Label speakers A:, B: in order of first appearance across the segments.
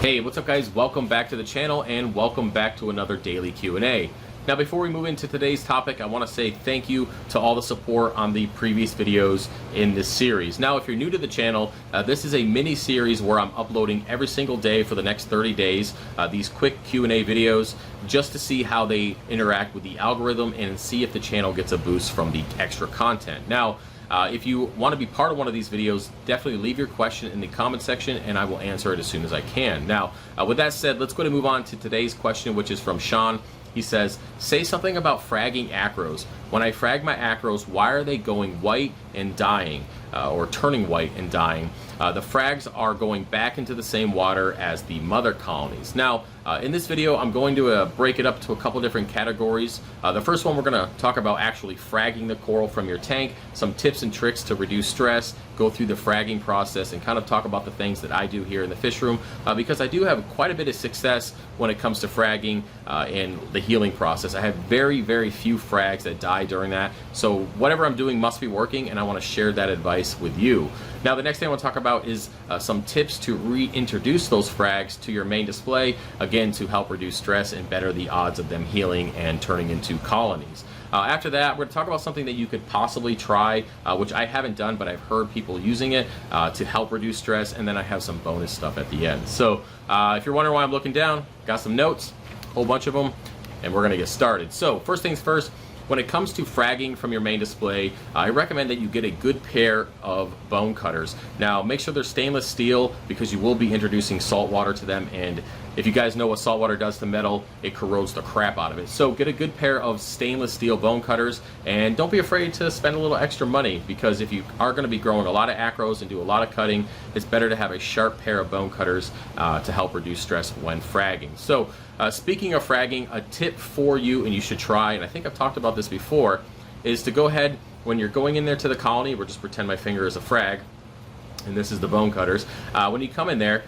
A: Hey, what's up guys? Welcome back to the channel and welcome back to another daily Q&A. Now before we move into today's topic, I want to say thank you to all the support on the previous videos in this series. Now if you're new to the channel, this is a mini series where I'm uploading every single day for the next 30 days these quick Q&A videos just to see how they interact with the algorithm and see if the channel gets a boost from the extra content. Now if you want to be part of one of these videos, definitely leave your question in the comment section and I will answer it as soon as I can. Now, with that said, let's go ahead and move on to today's question, which is from Sean. He says, say something about fragging acros. When I frag my acros, why are they going white and dying, or turning white and dying? The frags are going back into the same water as the mother colonies. Now, in this video, I'm going to break it up to a couple different categories. The first one, we're going to talk about actually fragging the coral from your tank, some tips and tricks to reduce stress, go through the fragging process, and kind of talk about the things that I do here in the fish room, because I do have quite a bit of success when it comes to fragging and the healing process. I have very, very few frags that die during that, so whatever I'm doing must be working, and I want to share that advice with you. Now, the next thing I want to talk about is some tips to reintroduce those frags to your main display, again, to help reduce stress and better the odds of them healing and turning into colonies. After that, we're going to talk about something that you could possibly try, which I haven't done, but I've heard people using it to help reduce stress, and then I have some bonus stuff at the end. So if you're wondering why I'm looking down, got some notes, a whole bunch of them, and we're going to get started. So first things first, when it comes to fragging from your main display, I recommend that you get a good pair of bone cutters. Now, make sure they're stainless steel because you will be introducing salt water to them, and if you guys know what salt water does to metal, it corrodes the crap out of it. So get a good pair of stainless steel bone cutters, and don't be afraid to spend a little extra money, because if you are going to be growing a lot of acros and do a lot of cutting, it's better to have a sharp pair of bone cutters to help reduce stress when fragging. So speaking of fragging, a tip for you, and you should try, and I think I've talked about this before, is to go ahead, when you're going in there to the colony, we'll just pretend my finger is a frag, and this is the bone cutters. When you come in there,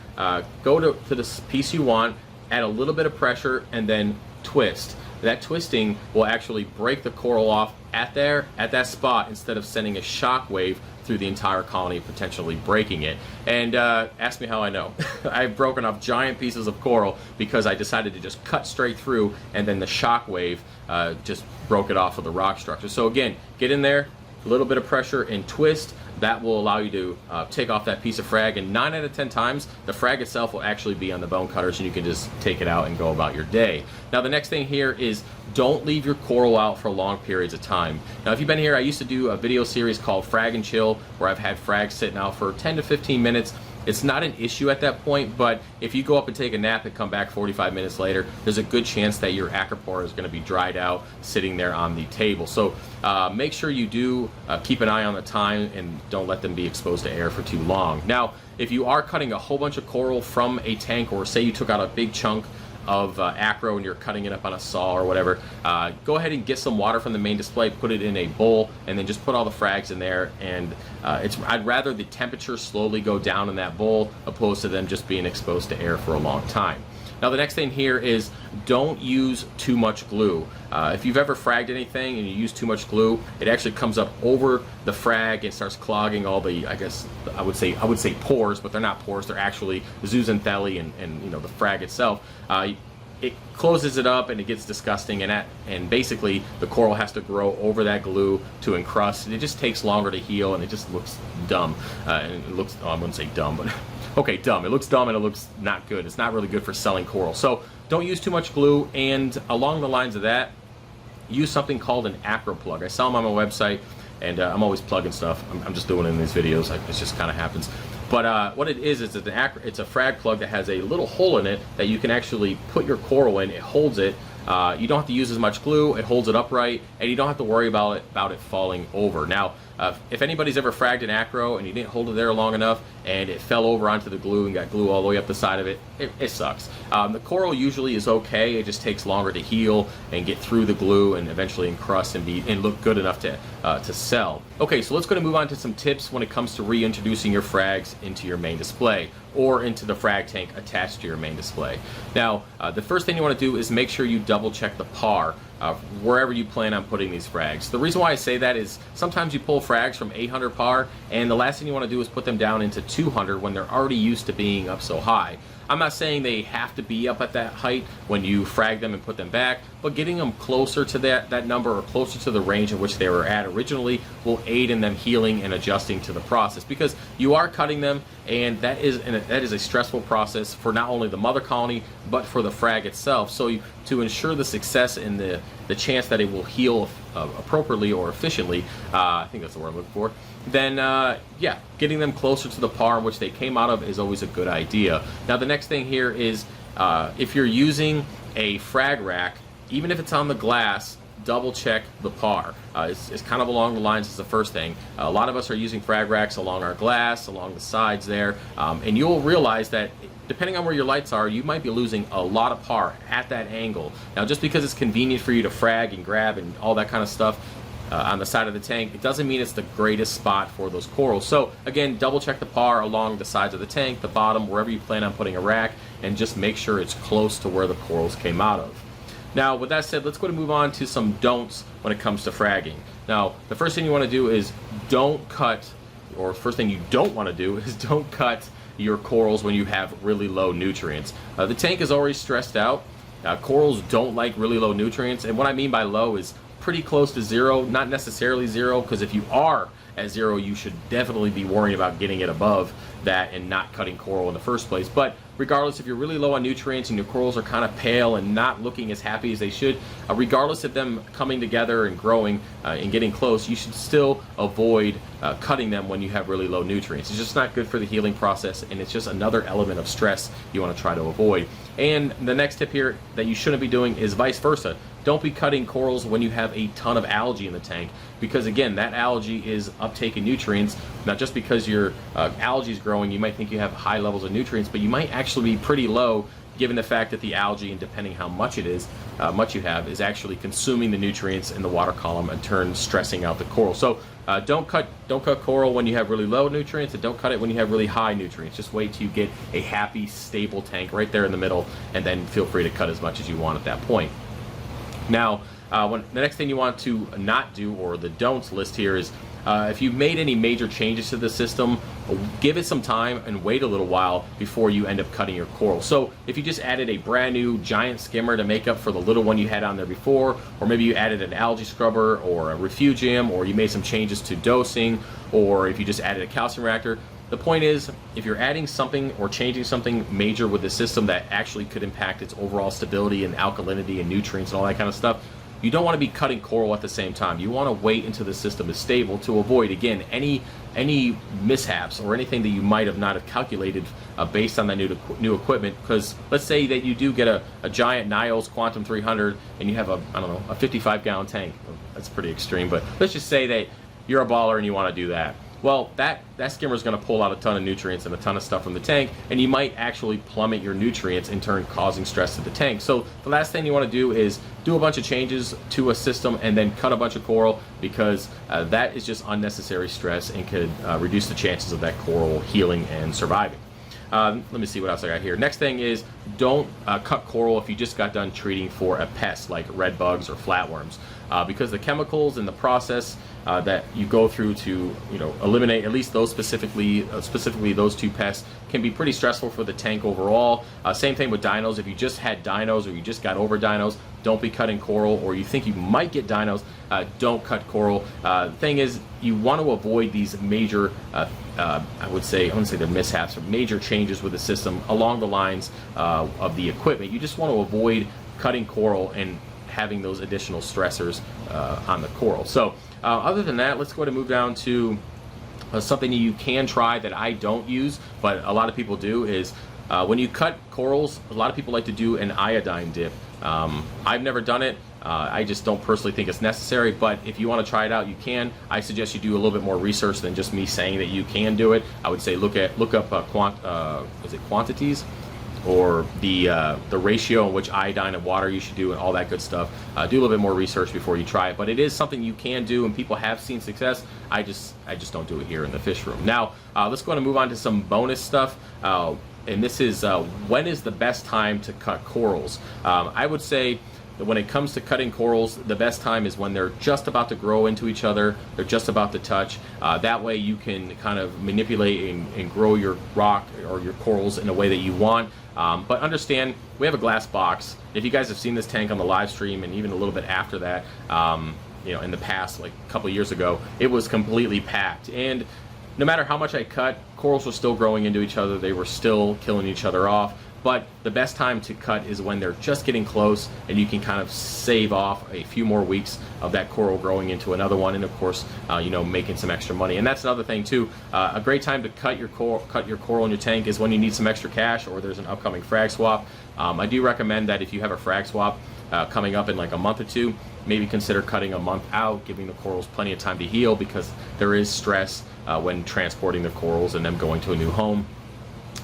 A: go to this piece you want, add a little bit of pressure, and then twist. That twisting will actually break the coral off at that spot, instead of sending a shock wave through the entire colony, potentially breaking it. And ask me how I know. I've broken off giant pieces of coral because I decided to just cut straight through, and then the shock wave just broke it off of the rock structure. So again, get in there, a little bit of pressure and twist. That will allow you to take off that piece of frag, and 9 out of 10 times the frag itself will actually be on the bone cutters, and you can just take it out and go about your day. Now the next thing here is don't leave your coral out for long periods of time. Now if you've been here, I used to do a video series called Frag and Chill, where I've had frags sitting out for 10 to 15 minutes. It's not an issue at that point, but if you go up and take a nap and come back 45 minutes later, there's a good chance that your acropora is going to be dried out sitting there on the table. So make sure you do keep an eye on the time and don't let them be exposed to air for too long. Now, if you are cutting a whole bunch of coral from a tank, or say you took out a big chunk of acro and you're cutting it up on a saw or whatever, go ahead and get some water from the main display, put it in a bowl, and then just put all the frags in there. And I'd rather the temperature slowly go down in that bowl opposed to them just being exposed to air for a long time. Now the next thing here is don't use too much glue. If you've ever fragged anything and you use too much glue, it actually comes up over the frag and starts clogging all the, I would say pores, but they're not pores, they're actually zooxanthellae and you know, the frag itself. It closes it up and it gets disgusting, and basically the coral has to grow over that glue to encrust, and it just takes longer to heal, and it just looks dumb. And it looks, oh, I wouldn't say dumb, but okay, dumb. It looks dumb and it looks not good. It's not really good for selling coral. So don't use too much glue, and along the lines of that, use something called an acro plug. I sell them on my website, and I'm always plugging stuff. I'm just doing it in these videos. It just kind of happens. But what it is it's a frag plug that has a little hole in it that you can actually put your coral in. It holds it. You don't have to use as much glue. It holds it upright, and you don't have to worry about it falling over. Now, if anybody's ever fragged an acro and you didn't hold it there long enough and it fell over onto the glue and got glue all the way up the side of it, it sucks. The coral usually is okay. It just takes longer to heal and get through the glue and eventually encrust and look good enough to sell. Okay, so let's go to move on to some tips when it comes to reintroducing your frags into your main display, or into the frag tank attached to your main display. Now, the first thing you want to do is make sure you double check the par wherever you plan on putting these frags. The reason why I say that is sometimes you pull frags from 800 par, and the last thing you want to do is put them down into 200 when they're already used to being up so high. I'm not saying they have to be up at that height when you frag them and put them back, but getting them closer to that number or closer to the range in which they were at originally will aid in them healing and adjusting to the process, because you are cutting them, and that is a stressful process for not only the mother colony but for the frag itself. So to ensure the success and the chance that it will heal appropriately or efficiently, I think that's the word I'm looking for, then yeah, getting them closer to the par in which they came out of is always a good idea. Now the next thing here is if you're using a frag rack, even if it's on the glass, double check the par. It's kind of along the lines as the first thing. A lot of us are using frag racks along our glass, along the sides there, and you'll realize that depending on where your lights are, you might be losing a lot of par at that angle. Now just because it's convenient for you to frag and grab and all that kind of stuff on the side of the tank, it doesn't mean it's the greatest spot for those corals. So again, double check the par along the sides of the tank, the bottom, wherever you plan on putting a rack, and just make sure it's close to where the corals came out of. Now with that said, let's go to move on to some don'ts when it comes to fragging. Now the first thing you want to do is don't cut, or first thing you don't want to do is don't cut your corals when you have really low nutrients. The tank is already stressed out. Corals don't like really low nutrients, and what I mean by low is pretty close to zero, not necessarily zero, because if you are at zero, you should definitely be worrying about getting it above that and not cutting coral in the first place. But regardless, if you're really low on nutrients and your corals are kind of pale and not looking as happy as they should, regardless of them coming together and growing and getting close, you should still avoid cutting them when you have really low nutrients. It's just not good for the healing process, and it's just another element of stress you want to try to avoid. And the next tip here that you shouldn't be doing is vice versa. Don't be cutting corals when you have a ton of algae in the tank, because again, that algae is uptaking nutrients. Not just because your algae is growing, you might think you have high levels of nutrients, but you might actually be pretty low given the fact that the algae, and depending how much it is, much you have, is actually consuming the nutrients in the water column and turn stressing out the coral. So don't cut coral when you have really low nutrients, and don't cut it when you have really high nutrients. Just wait till you get a happy, stable tank right there in the middle, and then feel free to cut as much as you want at that point. Now, the next thing you want to not do, or the don'ts list here, is if you've made any major changes to the system, give it some time and wait a little while before you end up cutting your coral. So if you just added a brand new giant skimmer to make up for the little one you had on there before, or maybe you added an algae scrubber or a refugium, or you made some changes to dosing, or if you just added a calcium reactor, the point is, if you're adding something or changing something major with the system that actually could impact its overall stability and alkalinity and nutrients and all that kind of stuff, you don't want to be cutting coral at the same time. You want to wait until the system is stable to avoid, again, any mishaps or anything that you might have not have calculated based on that new equipment. Because let's say that you do get a giant Niles Quantum 300 and you have a 55-gallon tank. That's pretty extreme, but let's just say that you're a baller and you want to do that. Well, that skimmer is going to pull out a ton of nutrients and a ton of stuff from the tank, and you might actually plummet your nutrients, in turn causing stress to the tank. So the last thing you want to do is do a bunch of changes to a system and then cut a bunch of coral, because that is just unnecessary stress and could reduce the chances of that coral healing and surviving. Let me see what else I got here. Next thing is, don't cut coral if you just got done treating for a pest like red bugs or flatworms, because the chemicals in the process that you go through to eliminate at least those specifically those two pests can be pretty stressful for the tank overall. Same thing with dinos. If you just had dinos or you just got over dinos, don't be cutting coral, or you think you might get dinos, don't cut coral. The thing is, you want to avoid these major I wouldn't say they're mishaps, or major changes with the system along the lines of the equipment. You just want to avoid cutting coral and having those additional stressors on the coral. So other than that, let's go ahead and move down to something you can try that I don't use, but a lot of people do, is when you cut corals, a lot of people like to do an iodine dip. I've never done it. I just don't personally think it's necessary, but if you want to try it out, you can. I suggest you do a little bit more research than just me saying that you can do it. I would say look up quantities, or the ratio in which iodine and water you should do, and all that good stuff. Do a little bit more research before you try it, but it is something you can do, and people have seen success. I just don't do it here in the fish room. Now let's go ahead and move on to some bonus stuff. And this is when is the best time to cut corals? I would say when it comes to cutting corals, the best time is when they're just about to grow into each other, they're just about to touch. That way you can kind of manipulate and grow your rock or your corals in a way that you want. But understand, we have a glass box. If you guys have seen this tank on the live stream and even a little bit after that, you know, in the past, like a couple years ago, it was completely packed. And no matter how much I cut, corals were still growing into each other. They were still killing each other off. But the best time to cut is when they're just getting close, and you can kind of save off a few more weeks of that coral growing into another one, and of course, you know, making some extra money. And that's another thing too. A great time to cut your coral in your tank is when you need some extra cash or there's an upcoming frag swap. I do recommend that if you have a frag swap coming up in like a month or two, maybe consider cutting a month out, giving the corals plenty of time to heal, because there is stress when transporting the corals and them going to a new home.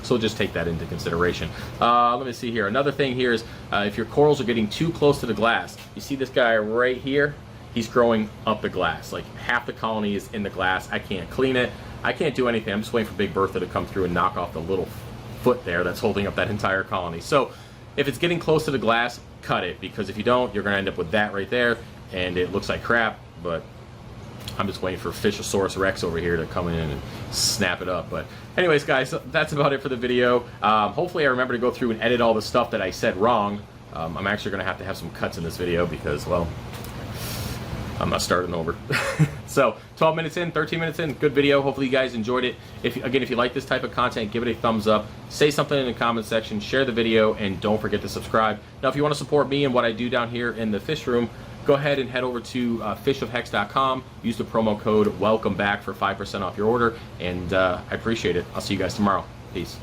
A: So just take that into consideration. Let me see here. Another thing here is if your corals are getting too close to the glass, you see this guy right here? He's growing up the glass. Like half the colony is in the glass. I can't clean it. I can't do anything. I'm just waiting for Big Bertha to come through and knock off the little foot there that's holding up that entire colony. So if it's getting close to the glass, cut it, because if you don't, you're going to end up with that right there, and it looks like crap. But I'm just waiting for FishOfHex Rex over here to come in and snap it up. But anyways, guys, that's about it for the video. Hopefully I remember to go through and edit all the stuff that I said wrong. I'm actually going to have some cuts in this video because, well, I'm not starting over. So 12 minutes in, 13 minutes in, good video. Hopefully you guys enjoyed it. If you like this type of content, give it a thumbs up, say something in the comment section, share the video, and don't forget to subscribe. Now, if you want to support me and what I do down here in the fish room, go ahead and head over to FishOfHex.com. Use the promo code WELCOMEBACK for 5% off your order, and I appreciate it. I'll see you guys tomorrow. Peace.